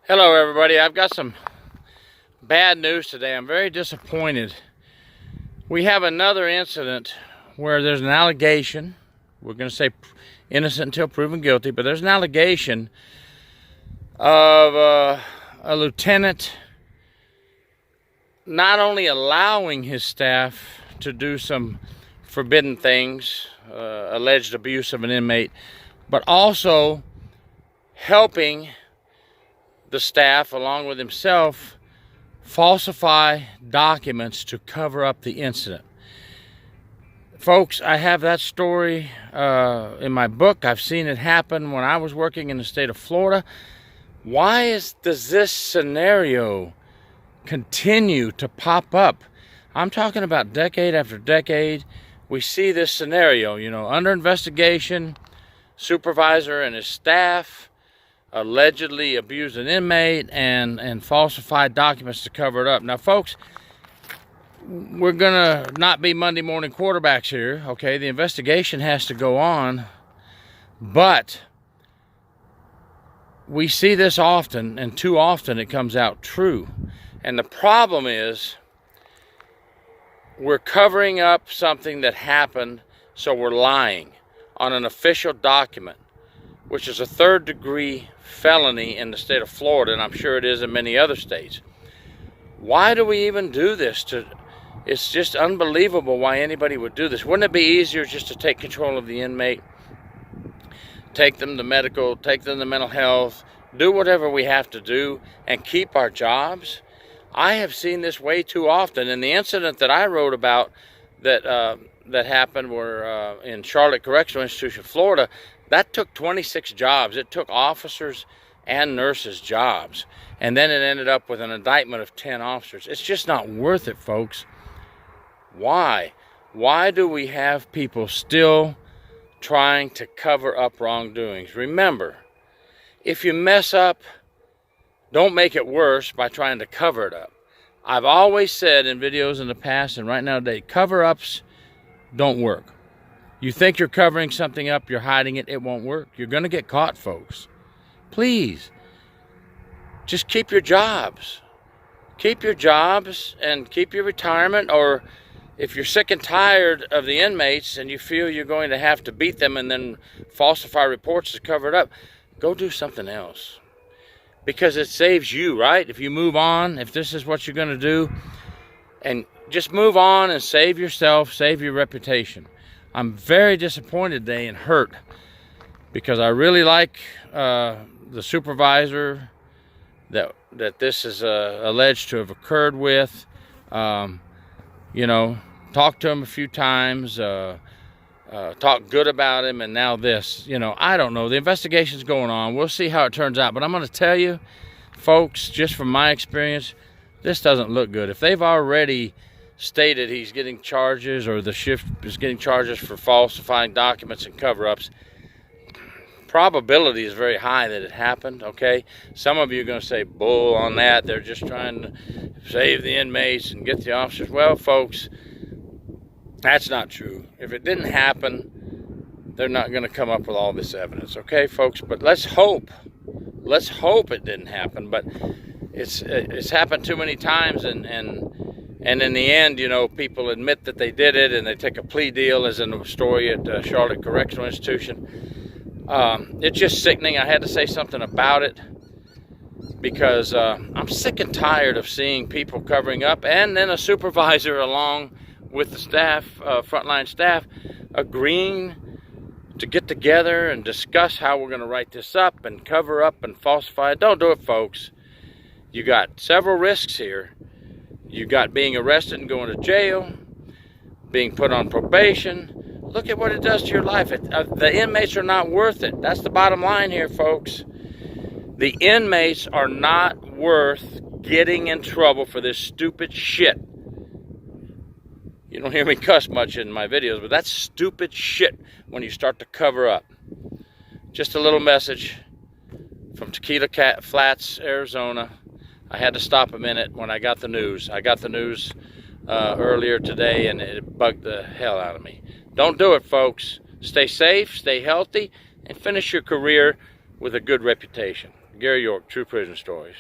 Hello everybody, I've got some bad news today. I'm very disappointed. We have another incident where there's an allegation. We're going to say innocent until proven guilty, but there's an allegation of a lieutenant not only allowing his staff to do some forbidden things, alleged abuse of an inmate, but also helping the staff, along with himself, falsify documents to cover up the incident. Folks, I have that story in my book. I've seen it happen when I was working in the state of Florida. Why does this scenario continue to pop up? I'm talking about decade after decade. We see this scenario, under investigation, supervisor and his staff allegedly abused an inmate and falsified documents to cover it up. Now, folks, we're gonna not be Monday morning quarterbacks here, okay? The investigation has to go on, but we see this often, and too often it comes out true. And the problem is we're covering up something that happened, so we're lying on an official document, which is a third-degree felony in the state of Florida, and I'm sure it is in many other states. Why do we even do this? It's just unbelievable why anybody would do this. Wouldn't it be easier just to take control of the inmate, take them to medical, take them to mental health, do whatever we have to do, and keep our jobs? I have seen this way too often, and the incident that I wrote about that happened were in Charlotte Correctional Institution, Florida. That took 26 jobs. It took officers and nurses' jobs. And then it ended up with an indictment of 10 officers. It's just not worth it, folks. Why? Why do we have people still trying to cover up wrongdoings? Remember, if you mess up, don't make it worse by trying to cover it up. I've always said in videos in the past and right now today, cover-ups don't work. You think you're covering something up, you're hiding it, it won't work. You're going to get caught, folks. Please, just keep your jobs. Keep your jobs and keep your retirement, or if you're sick and tired of the inmates and you feel you're going to have to beat them and then falsify reports to cover it up, go do something else. Because it saves you, right? If you move on, if this is what you're going to do, and just move on and save yourself, save your reputation. I'm very disappointed today and hurt because I really like the supervisor that this is alleged to have occurred with. Talked to him a few times, talked good about him, and now this. I don't know. The investigation's going on. We'll see how it turns out. But I'm going to tell you, folks, just from my experience, this doesn't look good. If they've already stated he's getting charges, or the shift is getting charges for falsifying documents and cover-ups, probability is very high that it happened, okay? Some of you are going to say, bull on that. They're just trying to save the inmates and get the officers. Well, folks, that's not true. If it didn't happen, they're not going to come up with all this evidence, okay, folks? But let's hope it didn't happen. But it's happened too many times, and in the end, people admit that they did it, and they take a plea deal, as in the story at Charlotte Correctional Institution. It's just sickening. I had to say something about it because I'm sick and tired of seeing people covering up, and then a supervisor along with the staff, frontline staff, agreeing to get together and discuss how we're going to write this up and cover up and falsify it. Don't do it, folks. You got several risks here. You got being arrested and going to jail, being put on probation. Look at what it does to your life. The inmates are not worth it. That's the bottom line here, folks. The inmates are not worth getting in trouble for this stupid shit. You don't hear me cuss much in my videos, but that's stupid shit when you start to cover up. Just a little message from Tequila Flats, Arizona. I had to stop a minute when I got the news. I got the news earlier today, and it bugged the hell out of me. Don't do it, folks. Stay safe, stay healthy, and finish your career with a good reputation. Gary York, True Prison Stories.